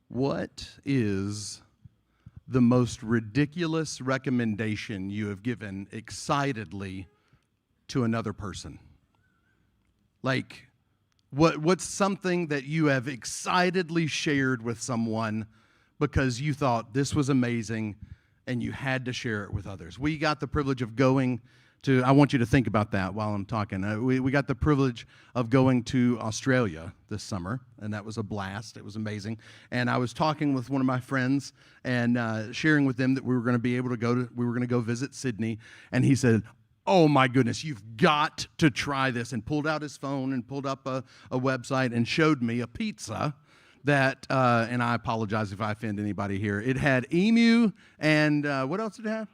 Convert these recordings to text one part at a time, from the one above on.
What is the most ridiculous recommendation you have given excitedly to another person? Like, what's something that you have excitedly shared with someone because you thought this was amazing and you had to share it with others? We got the privilege of going to, I want you to think about that while I'm talking. We got the privilege of going to Australia this summer, and that was a blast. It was amazing. And I was talking with one of my friends and sharing with them that we were going to be able to we were going to go visit Sydney. And he said, "Oh my goodness, you've got to try this," and pulled out his phone and pulled up a website and showed me a pizza that, and I apologize if I offend anybody here. It had emu and what else did it have?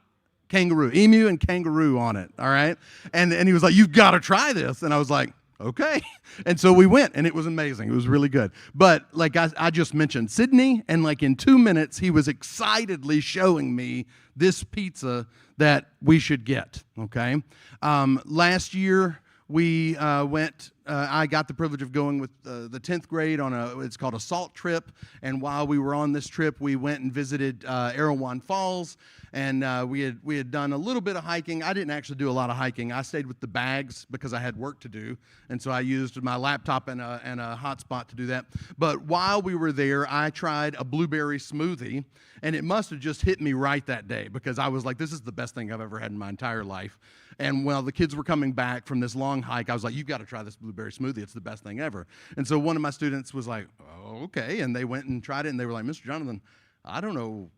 Kangaroo, emu and kangaroo on it, all right? And he was like, "You've got to try this." And I was like, okay. And so we went, and it was amazing. It was really good. But like I just mentioned, Sydney, and like in 2 minutes, he was excitedly showing me this pizza that we should get, okay? Last year, we went, I got the privilege of going with the 10th grade on it's called a SALT trip. And while we were on this trip, we went and visited Erewhon Falls. And we had done a little bit of hiking. I didn't actually do a lot of hiking. I stayed with the bags because I had work to do. And so I used my laptop and a hotspot to do that. But while we were there, I tried a blueberry smoothie. And it must have just hit me right that day because I was like, this is the best thing I've ever had in my entire life. And while the kids were coming back from this long hike, I was like, "You've got to try this blueberry smoothie. It's the best thing ever." And so one of my students was like, "Oh, okay." And they went and tried it, and they were like, "Mr. Jonathan, I don't know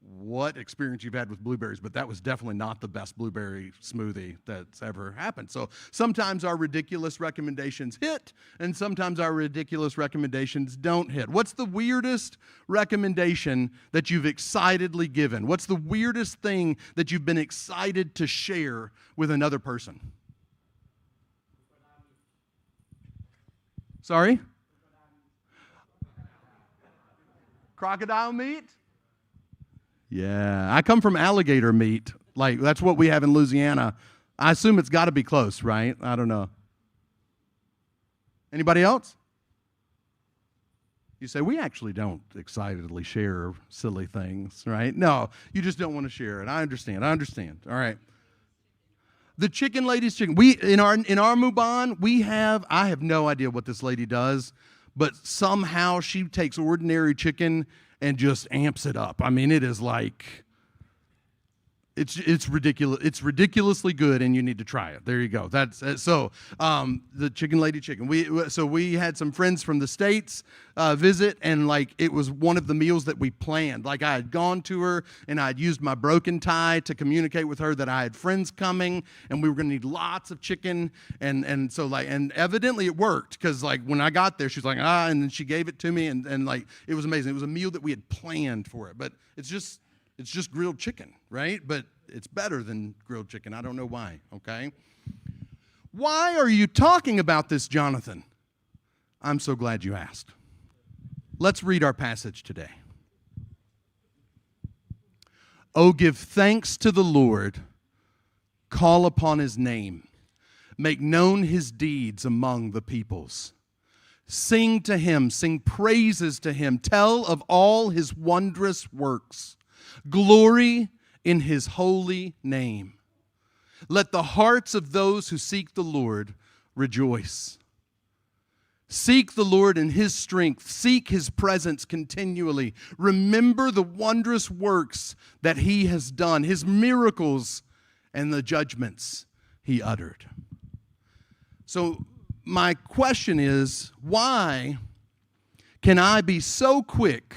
what experience you've had with blueberries, but that was definitely not the best blueberry smoothie that's ever happened." So sometimes our ridiculous recommendations hit, and sometimes our ridiculous recommendations don't hit. What's the weirdest recommendation that you've excitedly given? What's the weirdest thing that you've been excited to share with another person? Sorry? Crocodile meat? Yeah, I come from alligator meat. Like, that's what we have in Louisiana. I assume it's got to be close, right? I don't know. Anybody else? You say, we actually don't excitedly share silly things, right? No, you just don't want to share it. I understand. All right. The chicken lady's chicken. We in our Mubon, I have no idea what this lady does, but somehow she takes ordinary chicken and just amps it up. I mean, it is like, it's ridiculous. It's ridiculously good, and you need to try it. There you go. That's so. The chicken lady chicken. We had some friends from the States visit, and like it was one of the meals that we planned. Like I had gone to her, and I had used my broken tie to communicate with her that I had friends coming, and we were going to need lots of chicken, and so like, and evidently it worked because like when I got there, she was like and then she gave it to me, and like it was amazing. It was a meal that we had planned for it, but it's just grilled chicken, right? But it's better than grilled chicken. I don't know why, okay? Why are you talking about this, Jonathan? I'm so glad you asked. Let's read our passage today. "Oh, give thanks to the Lord. Call upon his name. Make known his deeds among the peoples. Sing to him, sing praises to him. Tell of all his wondrous works. Glory in his holy name. Let the hearts of those who seek the Lord rejoice. Seek the Lord in his strength. Seek his presence continually. Remember the wondrous works that he has done, his miracles and the judgments he uttered." So my question is, why can I be so quick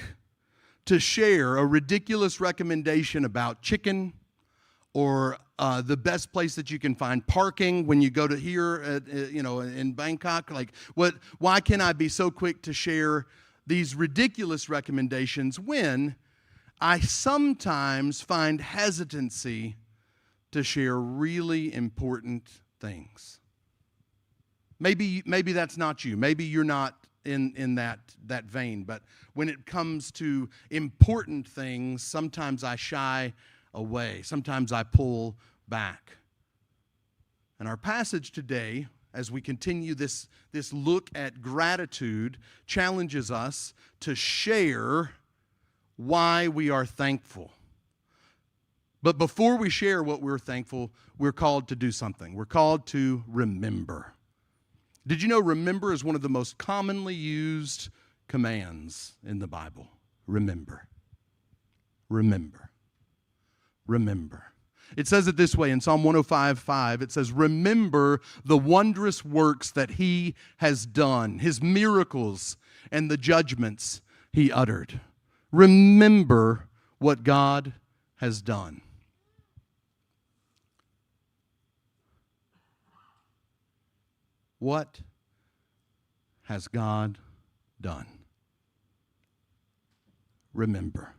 to share a ridiculous recommendation about chicken or the best place that you can find parking when you go to here in Bangkok? Like, why can I be so quick to share these ridiculous recommendations when I sometimes find hesitancy to share really important things? Maybe that's not you. Maybe you're not in that vein, but when it comes to important things, sometimes I shy away. Sometimes I pull back. And our passage today, as we continue this look at gratitude, challenges us to share why we are thankful. But before we share what we're thankful, we're called to do something. We're called to remember. Did you know remember is one of the most commonly used commands in the Bible? Remember. Remember. Remember. It says it this way in Psalm 105:5. It says, remember the wondrous works that he has done, his miracles and the judgments he uttered. Remember what God has done. What has God done? Remember.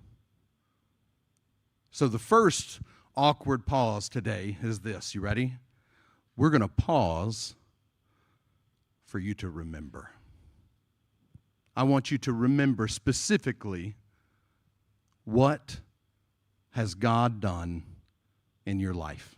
So the first awkward pause today is this. You ready? We're going to pause for you to remember. I want you to remember specifically, what has God done in your life?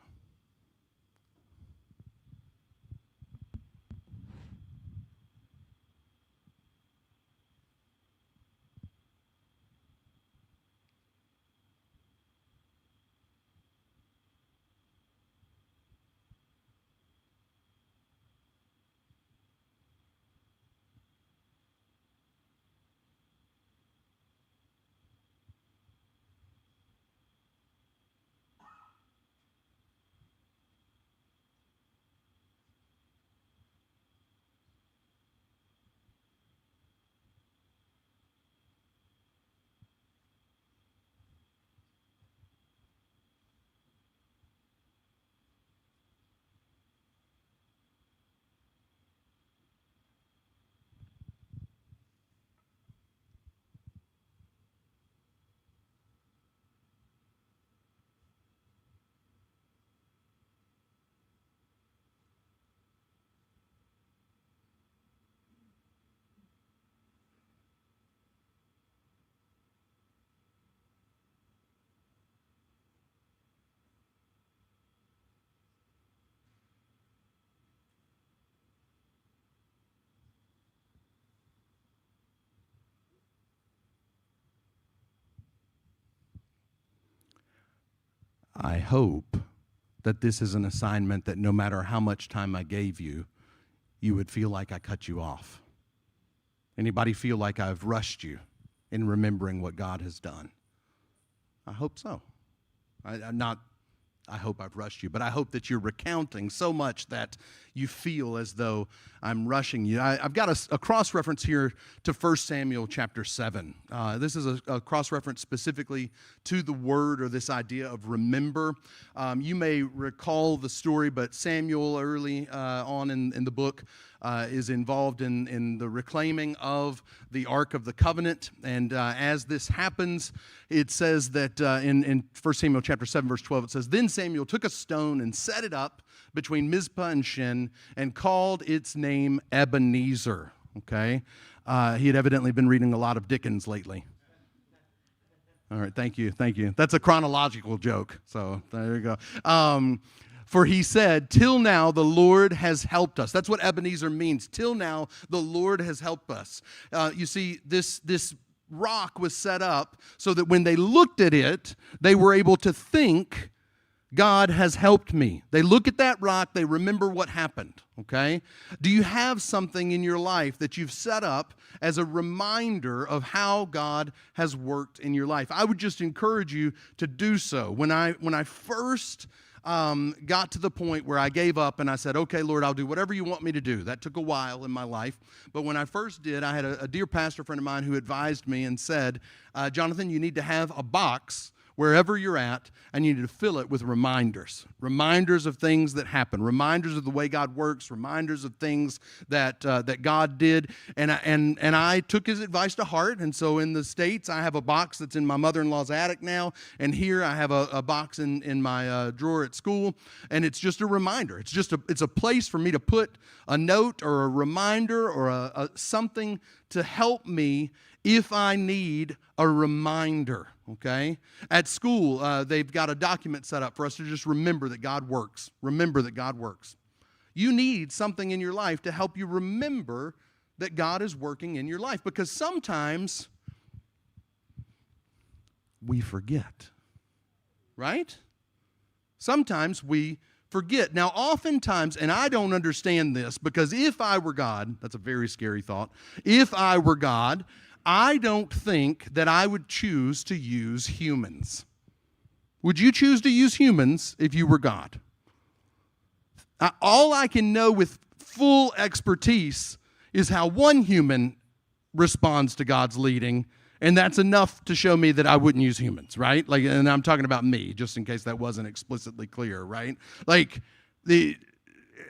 I hope that this is an assignment that no matter how much time I gave you, you would feel like I cut you off. Anybody feel like I've rushed you in remembering what God has done? I hope so. I hope I've rushed you, but I hope that you're recounting so much that you feel as though I'm rushing you. I've got a cross-reference here to 1 Samuel chapter 7. This is a cross-reference specifically to the word or this idea of remember. You may recall the story, but Samuel early on in the book is involved in the reclaiming of the Ark of the Covenant. And as this happens, it says that in 1 Samuel chapter 7, verse 12, it says, then Samuel took a stone and set it up between Mizpah and Shin and called its name Ebenezer. Okay? He had evidently been reading a lot of Dickens lately. All right, thank you. That's a chronological joke, so there you go. For he said, till now the Lord has helped us. That's what Ebenezer means. Till now the Lord has helped us. You see, this rock was set up so that when they looked at it, they were able to think, God has helped me. They look at that rock, they remember what happened, okay? Do you have something in your life that you've set up as a reminder of how God has worked in your life? I would just encourage you to do so. When I first got to the point where I gave up and I said, okay, Lord, I'll do whatever you want me to do. That took a while in my life. But when I first did, I had a dear pastor friend of mine who advised me and said, Jonathan, you need to have a box wherever you're at, and you need to fill it with reminders. Reminders of things that happen. Reminders of the way God works. Reminders of things that God did. And I took his advice to heart. And so in the States, I have a box that's in my mother-in-law's attic now. And here I have a box in my drawer at school. And it's just a reminder. It's a place for me to put a note or a reminder or a something to help me if I need a reminder, okay? At school, they've got a document set up for us to just remember that God works. Remember that God works. You need something in your life to help you remember that God is working in your life, because sometimes we forget, right? Sometimes we forget. Now, oftentimes, and I don't understand this, because if I were God, that's a very scary thought. If I were God, I don't think that I would choose to use humans. Would you choose to use humans if you were God? All I can know with full expertise is how one human responds to God's leading, and that's enough to show me that I wouldn't use humans, right? Like, and I'm talking about me, just in case that wasn't explicitly clear, right? Like,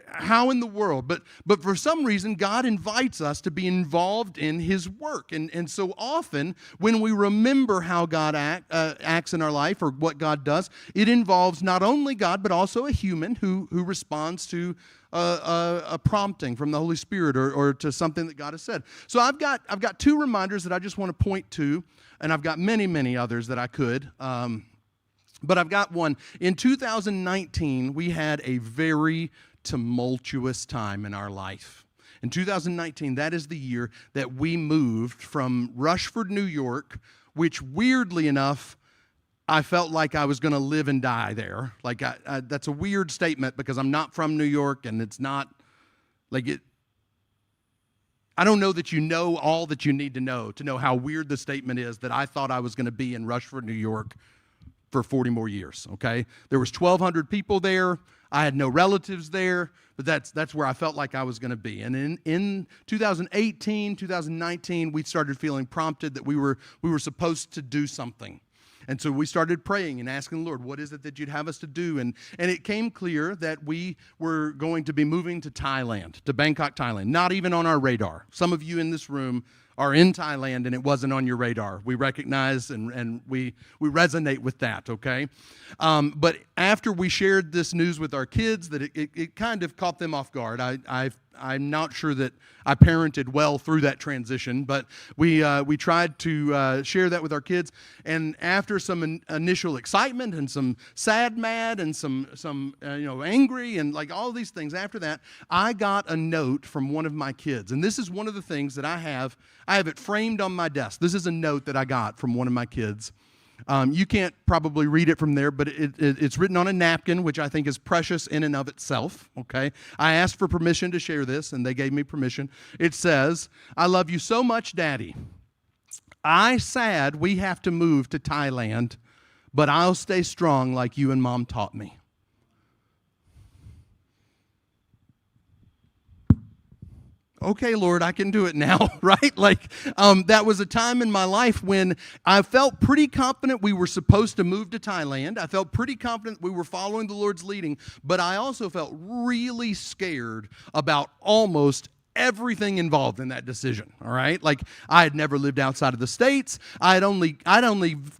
how in the world? But for some reason, God invites us to be involved in His work. And so often, when we remember how God acts in our life, or what God does, it involves not only God, but also a human who responds to a prompting from the Holy Spirit, or to something that God has said. So I've got two reminders that I just want to point to, and I've got many, many others that I could. But I've got one. In 2019, we had a very tumultuous time in our life. In 2019, that is the year that we moved from Rushford, New York, which weirdly enough, I felt like I was going to live and die there. Like, that's a weird statement, because I'm not from New York, and it's not like it. I don't know that you know all that you need to know how weird the statement is that I thought I was going to be in Rushford, New York for 40 more years, okay? There was 1,200 people there. I had no relatives there, but that's where I felt like I was going to be. And in 2018, 2019, we started feeling prompted that we were supposed to do something. And so we started praying and asking the Lord, what is it that you'd have us to do? And it came clear that we were going to be moving to Thailand, to Bangkok, Thailand, not even on our radar. Some of you in this room are in Thailand and it wasn't on your radar. We recognize and we resonate with that, okay? But after we shared this news with our kids, that it kind of caught them off guard. I'm not sure that I parented well through that transition, but we tried to share that with our kids. And after some initial excitement and some sad, mad, and some angry, and like all these things, after that, I got a note from one of my kids. And this is one of the things that I have it framed on my desk. This is a note that I got from one of my kids. You can't probably read it from there, but it's written on a napkin, which I think is precious in and of itself, okay? I asked for permission to share this, and they gave me permission. It says, "I love you so much, Daddy. I sad we have to move to Thailand, but I'll stay strong like you and Mom taught me." Okay, Lord, I can do it now, right? Like, that was a time in my life when I felt pretty confident we were supposed to move to Thailand. I felt pretty confident we were following the Lord's leading, but I also felt really scared about almost everything involved in that decision, all right? Like, I had never lived outside of the States. I'd only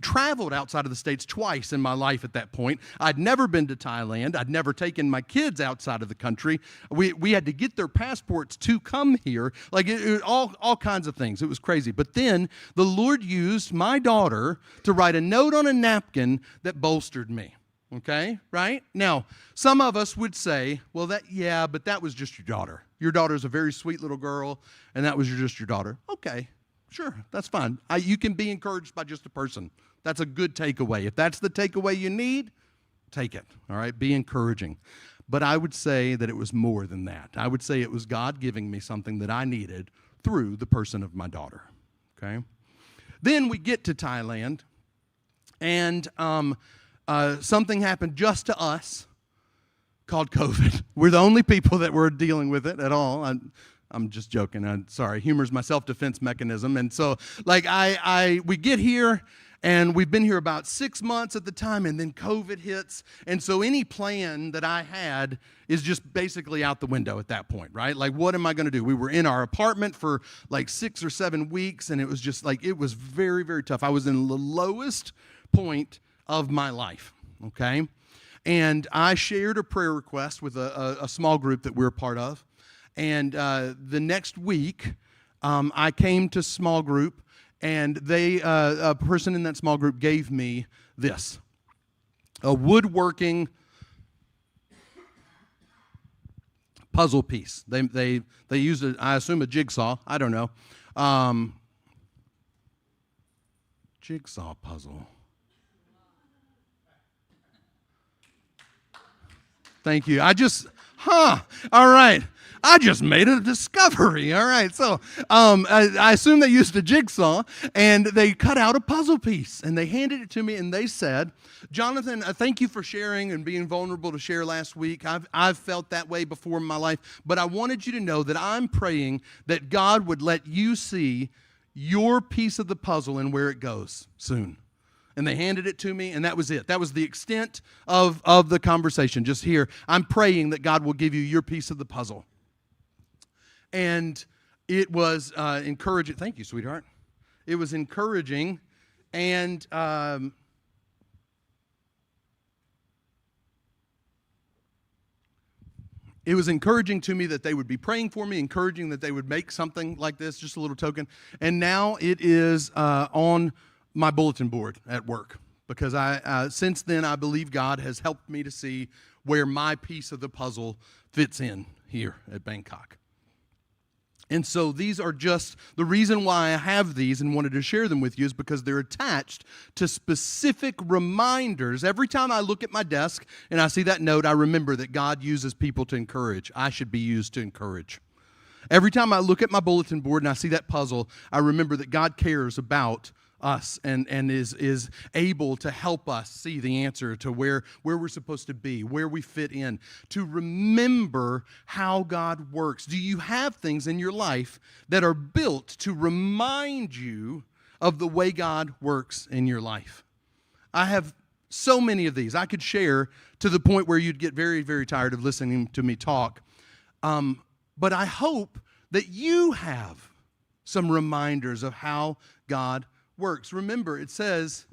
traveled outside of the States twice in my life at that point. I'd never been to Thailand. I'd never taken my kids outside of the country. We had to get their passports to come here. Like, all kinds of things. It was crazy. But then the Lord used my daughter to write a note on a napkin that bolstered me. Okay, right? Now, some of us would say, well, but that was just your daughter. Your daughter's a very sweet little girl, and that was just your daughter. Okay, sure, that's fine. You can be encouraged by just a person. That's a good takeaway. If that's the takeaway you need, take it, all right? Be encouraging. But I would say that it was more than that. I would say it was God giving me something that I needed through the person of my daughter, okay? Then we get to Thailand, and something happened just to us called COVID. We're the only people that were dealing with it at all. I'm just joking. I'm sorry. Humor's my self-defense mechanism. And so, like, we get here, and we've been here about 6 months at the time, and then COVID hits. And so any plan that I had is just basically out the window at that point, right? Like, what am I going to do? We were in our apartment for like 6 or 7 weeks, and it was just like, it was very, very tough. I was in the lowest point of my life, okay? And I shared a prayer request with a small group that we're a part of. And the next week, I came to small group, and a person in that small group gave me this, a woodworking puzzle piece. They used, I assume, a jigsaw. I don't know. Jigsaw puzzle. Thank you. All right. I just made a discovery. All right. So I assume they used a jigsaw, and they cut out a puzzle piece, and they handed it to me, and they said, Jonathan, thank you for sharing and being vulnerable to share last week. I've felt that way before in my life, but I wanted you to know that I'm praying that God would let you see your piece of the puzzle and where it goes soon. And they handed it to me, and that was it. That was the extent of the conversation. Just here, I'm praying that God will give you your piece of the puzzle. And it was encouraging. Thank you, sweetheart. It was encouraging, and it was encouraging to me that they would be praying for me, encouraging that they would make something like this, just a little token. And now it is on my bulletin board at work, because since then I believe God has helped me to see where my piece of the puzzle fits in here at Bangkok. And so these are just, the reason why I have these and wanted to share them with you is because they're attached to specific reminders. Every time I look at my desk and I see that note, I remember that God uses people to encourage. I should be used to encourage. Every time I look at my bulletin board and I see that puzzle, I remember that God cares about us and is able to help us see the answer to where we're supposed to be, where we fit in, to remember how God works. Do you have things in your life that are built to remind you of the way God works in your life? I have so many of these. I could share to the point where you'd get very, very tired of listening to me talk. But I hope that you have some reminders of how God works. Remember, it says,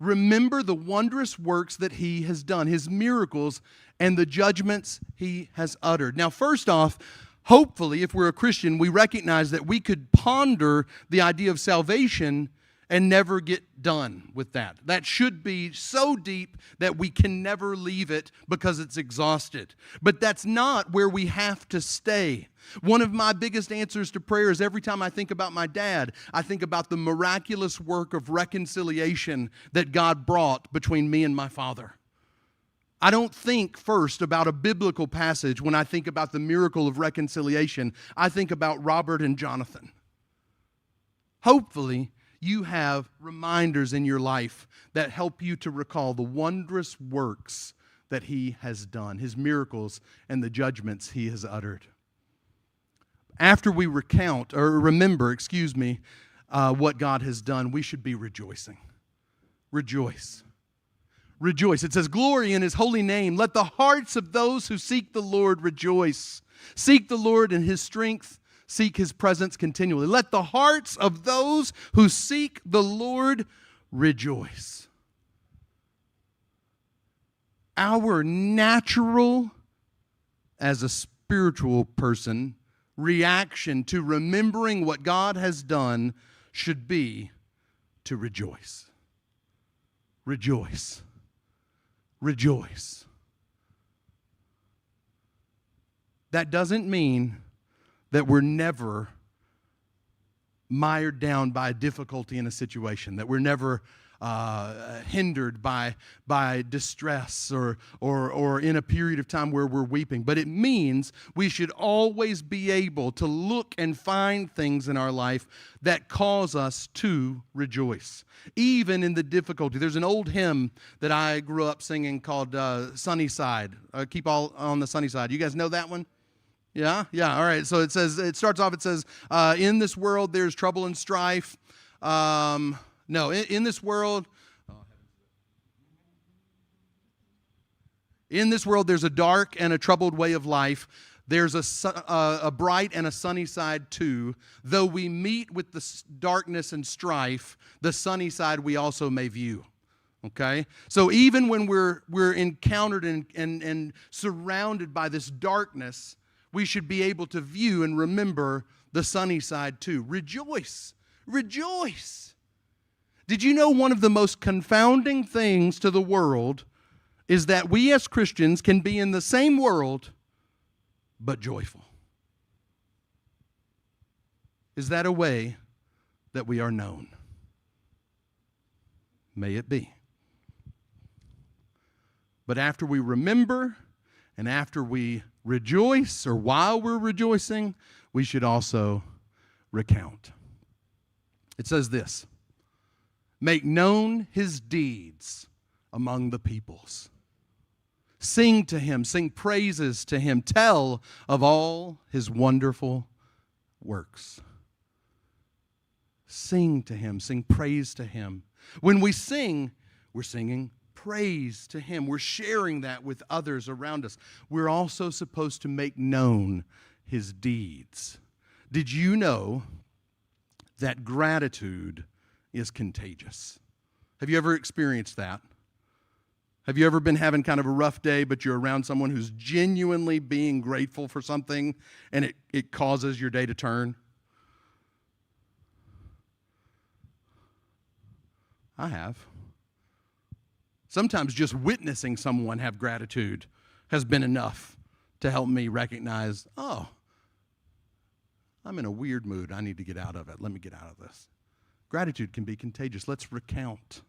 remember the wondrous works that he has done, his miracles, and the judgments he has uttered. Now, first off, hopefully, if we're a Christian, we recognize that we could ponder the idea of salvation and never get done with that. That should be so deep that we can never leave it because it's exhausted. But that's not where we have to stay. One of my biggest answers to prayer is every time I think about my dad, I think about the miraculous work of reconciliation that God brought between me and my father. I don't think first about a biblical passage when I think about the miracle of reconciliation. I think about Robert and Jonathan. Hopefully, you have reminders in your life that help you to recall the wondrous works that he has done, his miracles and the judgments he has uttered. After we remember, what God has done, we should be rejoicing. Rejoice. Rejoice. It says, glory in his holy name. Let the hearts of those who seek the Lord rejoice. Seek the Lord in his strength. Seek his presence continually. Let the hearts of those who seek the Lord rejoice. Our natural, as a spiritual person, reaction to remembering what God has done should be to rejoice. Rejoice. Rejoice. That doesn't mean that we're never mired down by a difficulty in a situation, that we're never hindered by distress or in a period of time where we're weeping. But it means we should always be able to look and find things in our life that cause us to rejoice, even in the difficulty. There's an old hymn that I grew up singing called Sunny Side. Keep all on the sunny side. You guys know that one? Yeah, all right. So it starts off, in this world there's trouble and strife. In this world there's a dark and a troubled way of life. There's a bright and a sunny side too. Though we meet with the darkness and strife, the sunny side we also may view. Okay? So even when we're encountered and surrounded by this darkness, we should be able to view and remember the sunny side too. Rejoice. Rejoice. Did you know one of the most confounding things to the world is that we as Christians can be in the same world but joyful? Is that a way that we are known? May it be. But after we remember and after we rejoice, or while we're rejoicing, we should also recount. It says this: make known his deeds among the peoples. Sing to him, sing praises to him, tell of all his wonderful works. Sing to him, sing praise to him. When we sing, we're singing praise to him. We're sharing that with others around us. We're also supposed to make known his deeds. Did you know that gratitude is contagious? Have you ever experienced that? Have you ever been having kind of a rough day, but you're around someone who's genuinely being grateful for something, and it causes your day to turn? I have. Sometimes just witnessing someone have gratitude has been enough to help me recognize, oh, I'm in a weird mood. I need to get out of it. Let me get out of this. Gratitude can be contagious. Let's recount.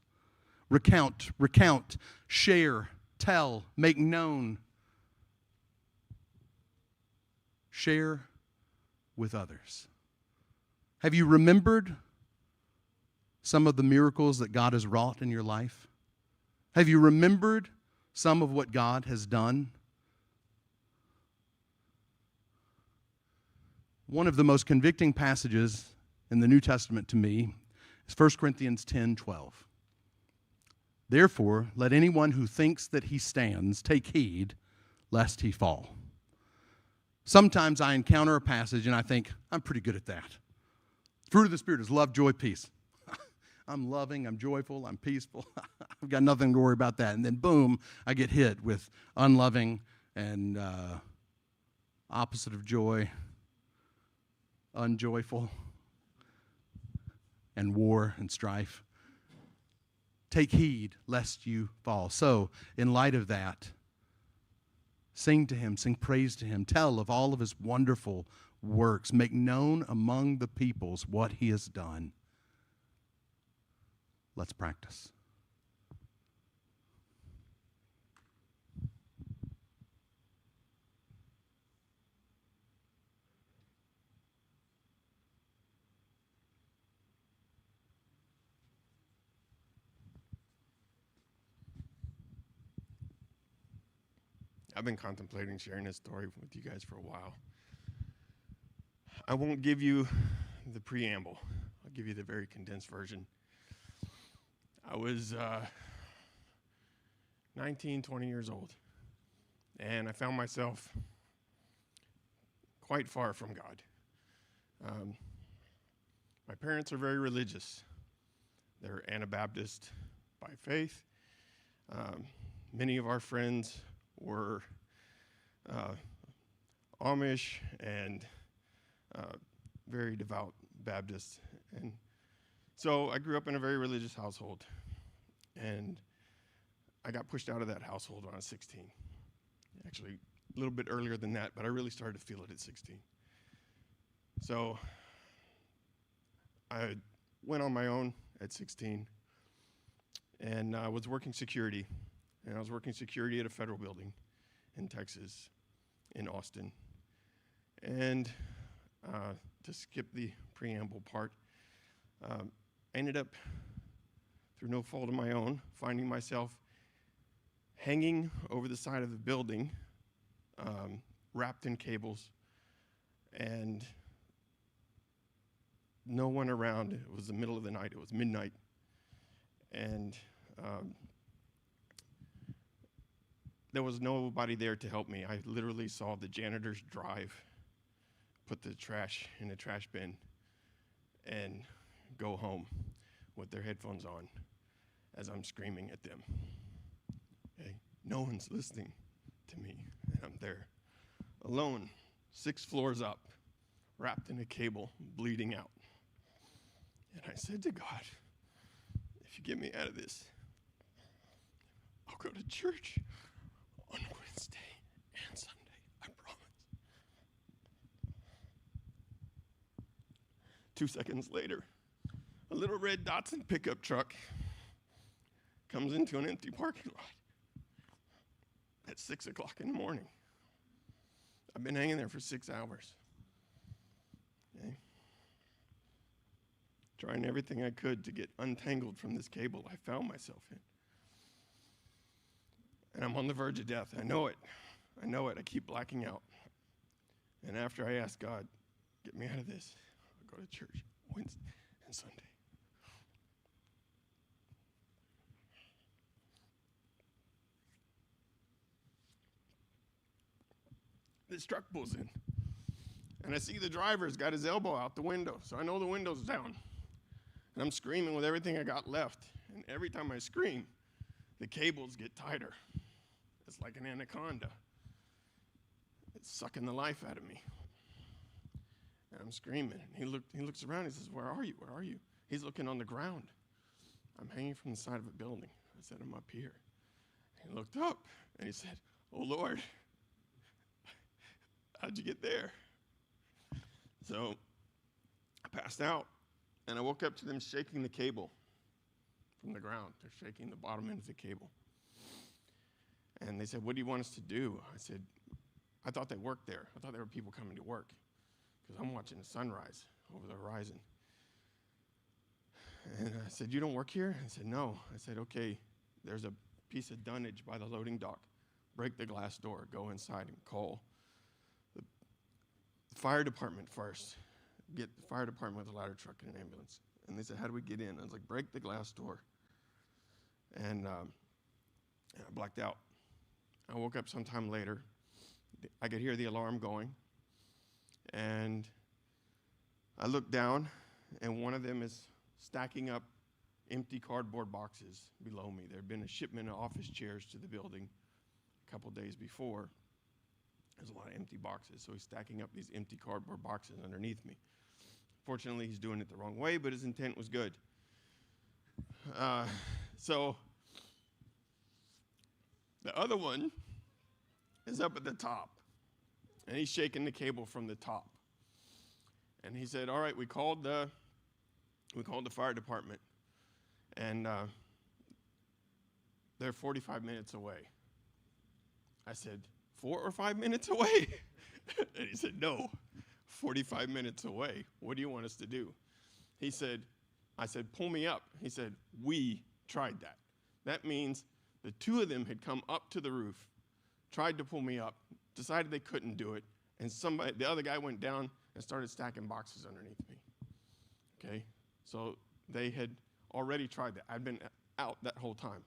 Recount, share, tell, make known. Share with others. Have you remembered some of the miracles that God has wrought in your life? Have you remembered some of what God has done? One of the most convicting passages in the New Testament to me is 1 Corinthians 10:12. Therefore, let anyone who thinks that he stands take heed lest he fall. Sometimes I encounter a passage and I think, I'm pretty good at that. Fruit of the Spirit is love, joy, peace. I'm loving, I'm joyful, I'm peaceful. I've got nothing to worry about that. And then boom, I get hit with unloving and opposite of joy, unjoyful, and war and strife. Take heed lest you fall. So, in light of that, sing to him, sing praise to him, tell of all of his wonderful works, make known among the peoples what he has done. Let's practice. I've been contemplating sharing this story with you guys for a while. I won't give you the preamble. I'll give you the very condensed version. I was 19, 20 years old, and I found myself quite far from God. My parents are very religious. They're Anabaptist by faith. Many of our friends were Amish and very devout Baptists. And so I grew up in a very religious household. And I got pushed out of that household when I was 16. Actually, a little bit earlier than that, but I really started to feel it at 16. So I went on my own at 16, and I was working security. And I was working security at a federal building in Texas, in Austin. And to skip the preamble part, I ended up, through no fault of my own, finding myself hanging over the side of the building, wrapped in cables, and no one around. It was the middle of the night. It was midnight. And there was nobody there to help me. I literally saw the janitors drive, put the trash in a trash bin, and go home with their headphones on as I'm screaming at them. Okay? No one's listening to me, and I'm there, alone, 6 floors up, wrapped in a cable, bleeding out. And I said to God, if you get me out of this, I'll go to church on Wednesday and Sunday, I promise. 2 seconds later, a little red Datsun pickup truck comes into an empty parking lot. at 6 o'clock in the morning. I've been hanging there for 6 hours. Okay? Trying everything I could to get untangled from this cable I found myself in. And I'm on the verge of death. I know it. I know it. I keep blacking out. And after I ask God, get me out of this, I go to church Wednesday and Sunday. This truck pulls in. And I see the driver's got his elbow out the window. So I know the window's down. And I'm screaming with everything I got left. And every time I scream, the cables get tighter. It's like an anaconda. It's sucking the life out of me. And I'm screaming. And he looks around. He says, where are you? Where are you? He's looking on the ground. I'm hanging from the side of a building. I said, I'm up here. He looked up and he said, oh, Lord, how'd you get there? So I passed out, and I woke up to them shaking the cable from the ground. They're shaking the bottom end of the cable. And they said, what do you want us to do? I said, I thought they worked there. I thought there were people coming to work because I'm watching the sunrise over the horizon. And I said, you don't work here? I said, no. I said, okay, there's a piece of dunnage by the loading dock. Break the glass door, go inside and call the fire department first. Get the fire department with a ladder truck and an ambulance. And they said, how do we get in? I was like, break the glass door. And I blacked out. I woke up sometime later. I could hear the alarm going. And I looked down, and one of them is stacking up empty cardboard boxes below me. There had been a shipment of office chairs to the building a couple days before. There's a lot of empty boxes, so he's stacking up these empty cardboard boxes underneath me. Fortunately, he's doing it the wrong way, but his intent was good. So the other one is up at the top, and he's shaking the cable from the top. And he said, all right, we called the fire department, and they're 45 minutes away. I said, 4 or 5 minutes away? And he said, no, 45 minutes away. What do you want us to do? He said, I said, pull me up. He said, we tried that. That means the two of them had come up to the roof, tried to pull me up, decided they couldn't do it, and the other guy went down and started stacking boxes underneath me. Okay? So they had already tried that. I'd been out that whole time.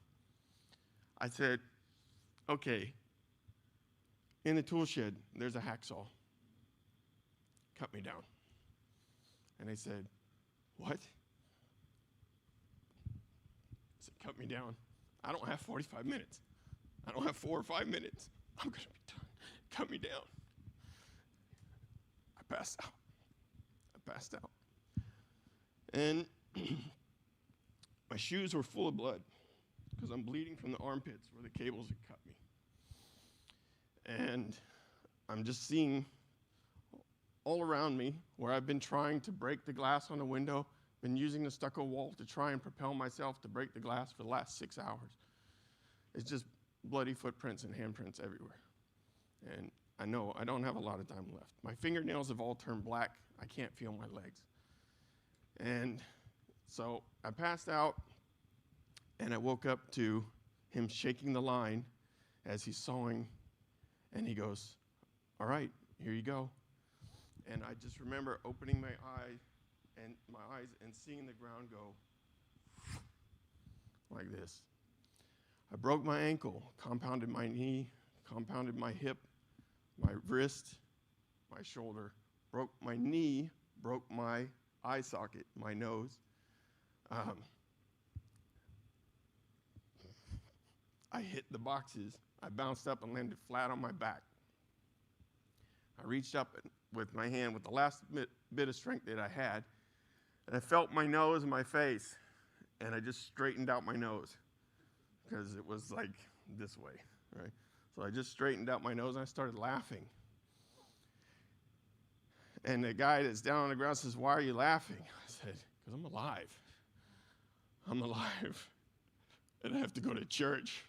I said, okay, in the tool shed, there's a hacksaw. Cut me down. And they said, what? I said, cut me down. I don't have 45 minutes. I don't have 4 or 5 minutes. I'm going to be done. Cut me down. I passed out. And my shoes were full of blood because I'm bleeding from the armpits where the cables had cut me. And I'm just seeing all around me where I've been trying to break the glass on the window, been using the stucco wall to try and propel myself to break the glass for the last 6 hours. It's just bloody footprints and handprints everywhere. And I know I don't have a lot of time left. My fingernails have all turned black. I can't feel my legs. And so I passed out, and I woke up to him shaking the line as he's sawing, and he goes, all right, here you go. And I just remember opening my eyes and seeing the ground go like this. I broke my ankle, compounded my knee, compounded my hip, my wrist, my shoulder, broke my knee, broke my eye socket, my nose. I hit the boxes. I bounced up and landed flat on my back. I reached up with my hand with the last bit of strength that I had, and I felt my nose and my face, and I just straightened out my nose because it was like this way, right? So I just straightened out my nose, and I started laughing. And the guy that's down on the ground says, why are you laughing? I said, because I'm alive. I'm alive. And I have to go to church.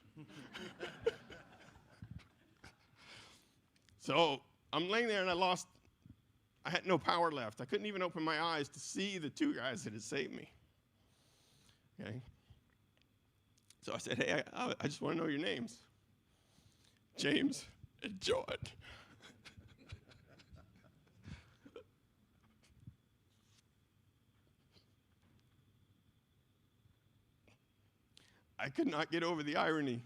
So I'm laying there and I had no power left. I couldn't even open my eyes to see the two guys that had saved me. Okay? So I said, hey, I just want to know your names. James and John. I could not get over the irony.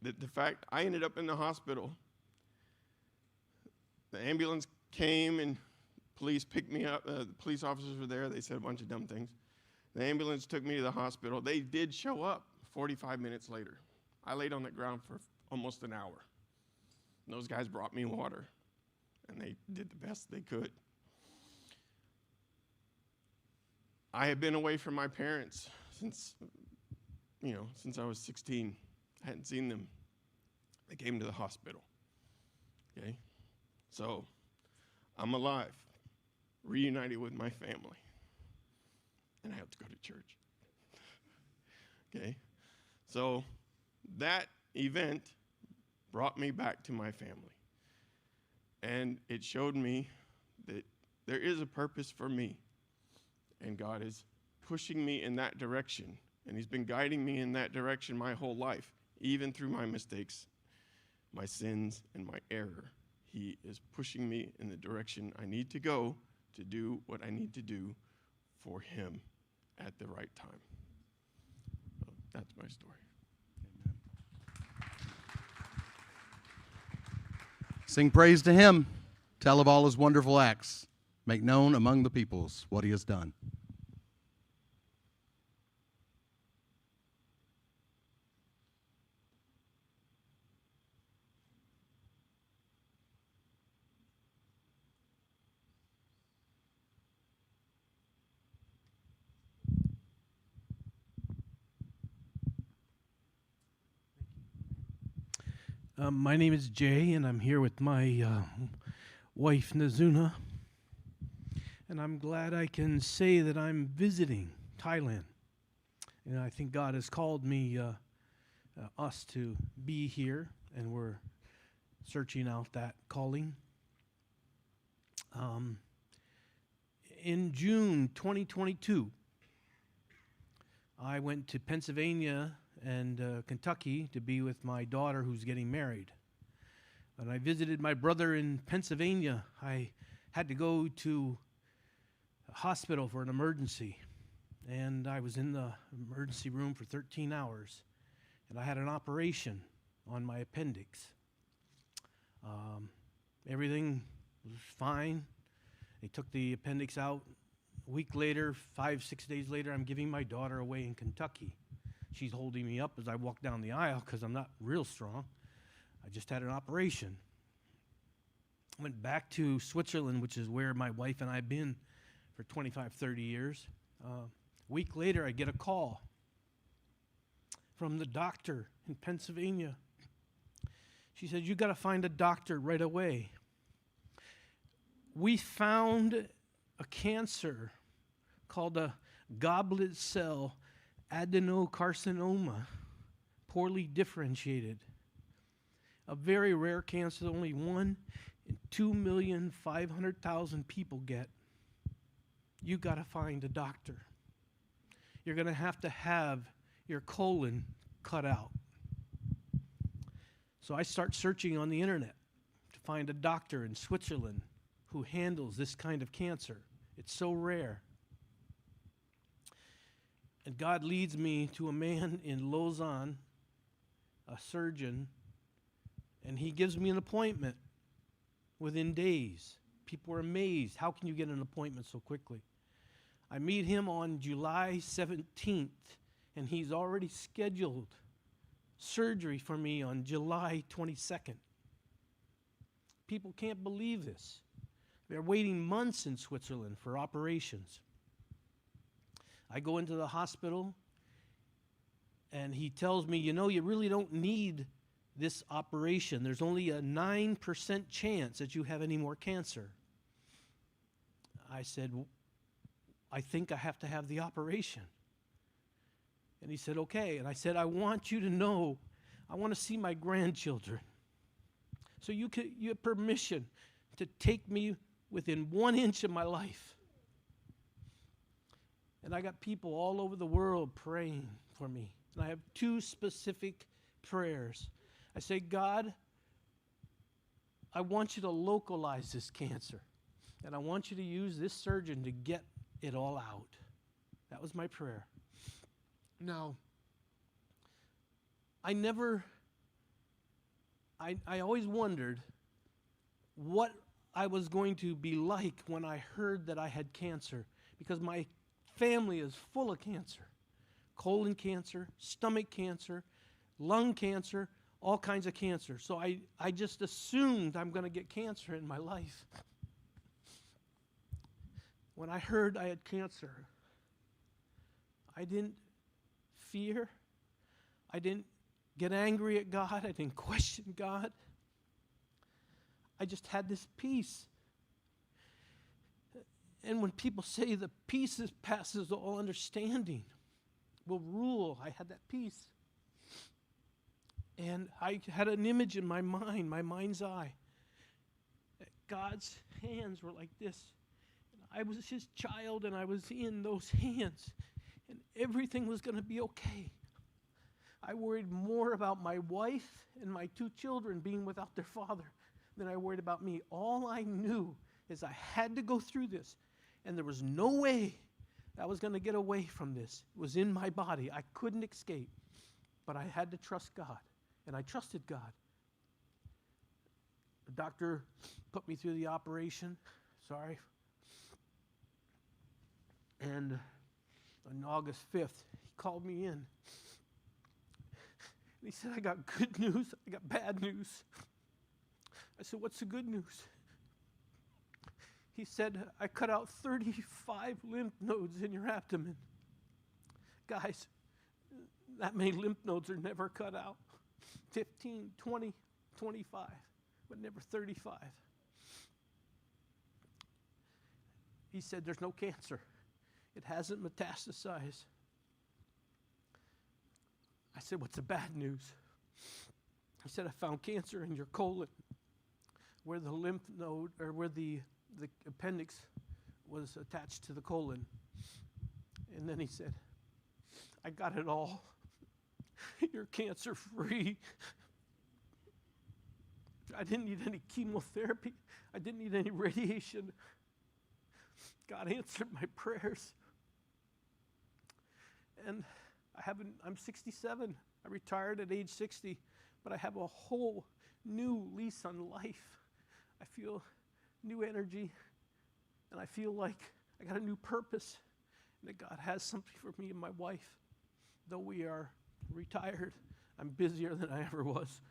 The fact I ended up in the hospital. The ambulance came and police picked me up. The police officers were there. They said a bunch of dumb things. The ambulance took me to the hospital. They did show up 45 minutes later. I laid on the ground for almost an hour. And those guys brought me water, and they did the best they could. I had been away from my parents since I was 16. I hadn't seen them. They came to the hospital. Okay? So, I'm alive, reunited with my family, and I have to go to church. Okay? So, that event brought me back to my family. And it showed me that there is a purpose for me. And God is pushing me in that direction. And He's been guiding me in that direction my whole life, even through my mistakes, my sins, and my error. He is pushing me in the direction I need to go to do what I need to do for Him at the right time. So that's my story. Amen. Sing praise to Him. Tell of all His wonderful acts. Make known among the peoples what He has done. My name is Jay, and I'm here with my wife, Nazuna. And I'm glad I can say that I'm visiting Thailand. And I think God has called me, us to be here, and we're searching out that calling. In June 2022, I went to Pennsylvania and Kentucky to be with my daughter who's getting married. And I visited my brother in Pennsylvania. I had to go to a hospital for an emergency, and I was in the emergency room for 13 hours, and I had an operation on my appendix. Everything was fine. They took the appendix out. A week later, 5-6 days later, I'm giving my daughter away in Kentucky. She's holding me up as I walk down the aisle because I'm not real strong. I just had an operation. I went back to Switzerland, which is where my wife and I have been for 25, 30 years. A week later, I get a call from the doctor in Pennsylvania. She said, "You got to find a doctor right away. We found a cancer called a goblet cell adenocarcinoma, poorly differentiated. A very rare cancer that only 1 in 2,500,000 people get. You got to find a doctor. You're going to have your colon cut out." So I start searching on the internet to find a doctor in Switzerland who handles this kind of cancer. It's so rare. And God leads me to a man in Lausanne, a surgeon, and he gives me an appointment within days. People are amazed. How can you get an appointment so quickly? I meet him on July 17th, and he's already scheduled surgery for me on July 22nd. People can't believe this. They're waiting months in Switzerland for operations. I go into the hospital, and he tells me, you really don't need this operation. There's only a 9% chance that you have any more cancer. I said, I think I have to have the operation. And he said, okay. And I said, I want you to know, I want to see my grandchildren. So you have permission to take me within 1 inch of my life. And I got people all over the world praying for me. And I have 2 specific prayers. I say, God, I want you to localize this cancer. And I want you to use this surgeon to get it all out. That was my prayer. Now, I always wondered what I was going to be like when I heard that I had cancer, because my family is full of cancer. Colon cancer, stomach cancer, lung cancer, all kinds of cancer. So I just assumed I'm going to get cancer in my life. When I heard I had cancer, I didn't fear. I didn't get angry at God. I didn't question God. I just had this peace. And when people say the peace that passes all understanding will rule, I had that peace. And I had an image in my mind, my mind's eye. God's hands were like this. I was his child, and I was in those hands, and everything was going to be okay. I worried more about my wife and my 2 children being without their father than I worried about me. All I knew is I had to go through this, and there was no way I was going to get away from this. It was in my body. I couldn't escape, but I had to trust God, and I trusted God. The doctor put me through the operation. Sorry. And on August 5th, he called me in. And he said, I got good news, I got bad news. I said, what's the good news? He said, I cut out 35 lymph nodes in your abdomen. Guys, that many lymph nodes are never cut out. 15, 20, 25, but never 35. He said, there's no cancer. It hasn't metastasized. I said, what's the bad news? He said, I found cancer in your colon, where the lymph node, or where the appendix was attached to the colon. And then he said, I got it all. You're cancer free. I didn't need any chemotherapy. I didn't need any radiation. God answered my prayers. And I'm 67. I retired at age 60, but I have a whole new lease on life. I feel new energy, and I feel like I got a new purpose, and that God has something for me and my wife. Though we are retired, I'm busier than I ever was.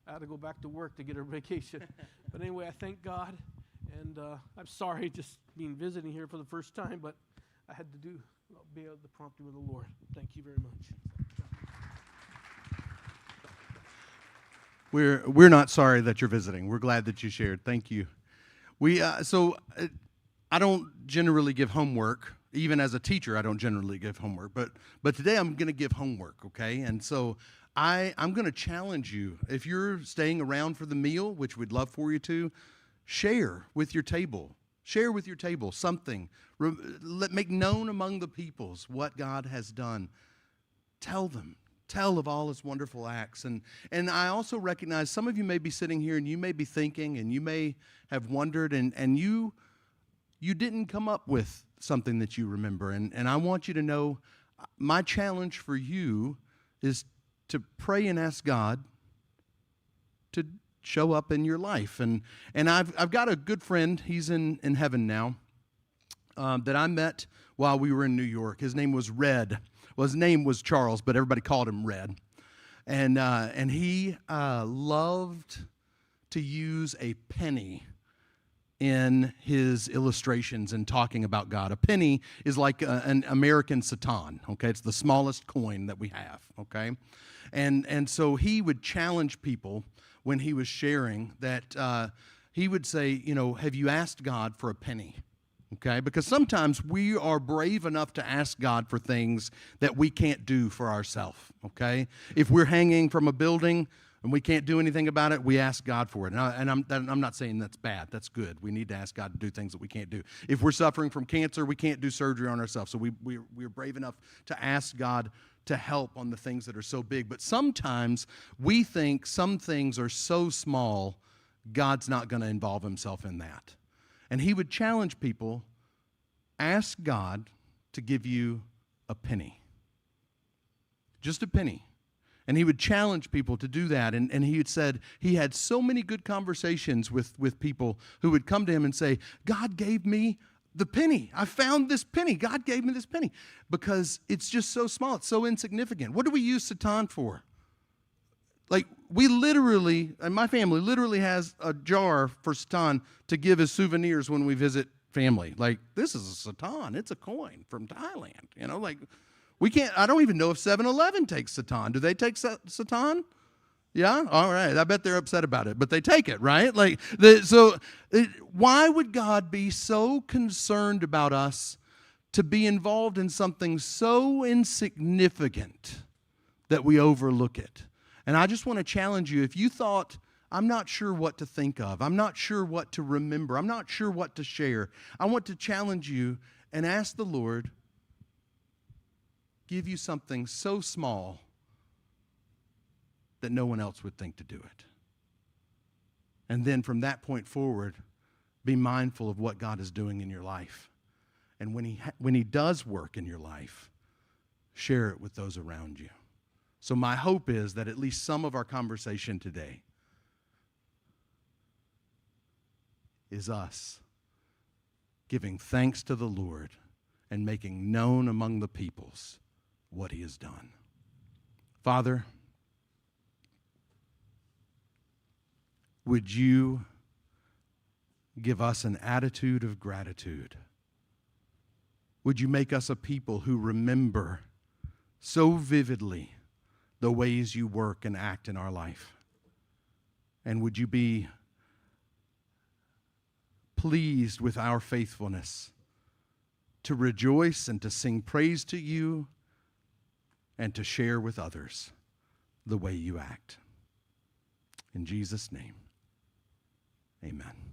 I had to go back to work to get a vacation. But anyway, I thank God, and I'm sorry just being visiting here for the first time, but I had to obey the prompting of the Lord. Thank you very much. We're not sorry that you're visiting. We're glad that you shared. Thank you. I don't generally give homework. Even as a teacher, I don't generally give homework. But today I'm going to give homework, okay? And so I'm going to challenge you. If you're staying around for the meal, which we'd love for you to, share with your table. Share with your table something. Make known among the peoples what God has done. Tell them. Tell of all his wonderful acts. And I also recognize some of you may be sitting here and you may be thinking and you may have wondered and you didn't come up with something that you remember. And I want you to know my challenge for you is to pray and ask God to show up in your life. And I've got a good friend, he's in heaven now, that I met while we were in New York. His name was Red. Well, his name was Charles, but everybody called him Red. And he loved to use a penny in his illustrations and talking about God. A penny is like an American Satan, okay? It's the smallest coin that we have, okay? And so he would challenge people when he was sharing that he would say, have you asked God for a penny? Okay? Because sometimes we are brave enough to ask God for things that we can't do for ourselves. Okay? If we're hanging from a building and we can't do anything about it, we ask God for it. And I'm not saying that's bad. That's good. We need to ask God to do things that we can't do. If we're suffering from cancer, we can't do surgery on ourselves. So we're brave enough to ask God to help on the things that are so big. But sometimes we think some things are so small, God's not going to involve himself in that. And he would challenge people, ask God to give you a penny. Just a penny. And he would challenge people to do that. And he had said he had so many good conversations with people who would come to him and say, God gave me the penny. I found this penny. God gave me this penny. Because it's just so small. It's so insignificant. What do we use Satan for? Like, we literally, and my family literally has a jar for Satan to give as souvenirs when we visit family. Like, this is a Satan. It's a coin from Thailand. You know, like, we can't, I don't even know if 7-Eleven takes Satan. Do they take Satan? Yeah? All right. I bet they're upset about it, but they take it, right? Like, why would God be so concerned about us to be involved in something so insignificant that we overlook it? And I just want to challenge you, if you thought, I'm not sure what to think of, I'm not sure what to remember, I'm not sure what to share, I want to challenge you and ask the Lord, give you something so small that no one else would think to do it. And then from that point forward, be mindful of what God is doing in your life. And when he does work in your life, share it with those around you. So my hope is that at least some of our conversation today is us giving thanks to the Lord and making known among the peoples what he has done. Father, would you give us an attitude of gratitude? Would you make us a people who remember so vividly the ways you work and act in our life? And would you be pleased with our faithfulness to rejoice and to sing praise to you and to share with others the way you act? In Jesus' name, amen.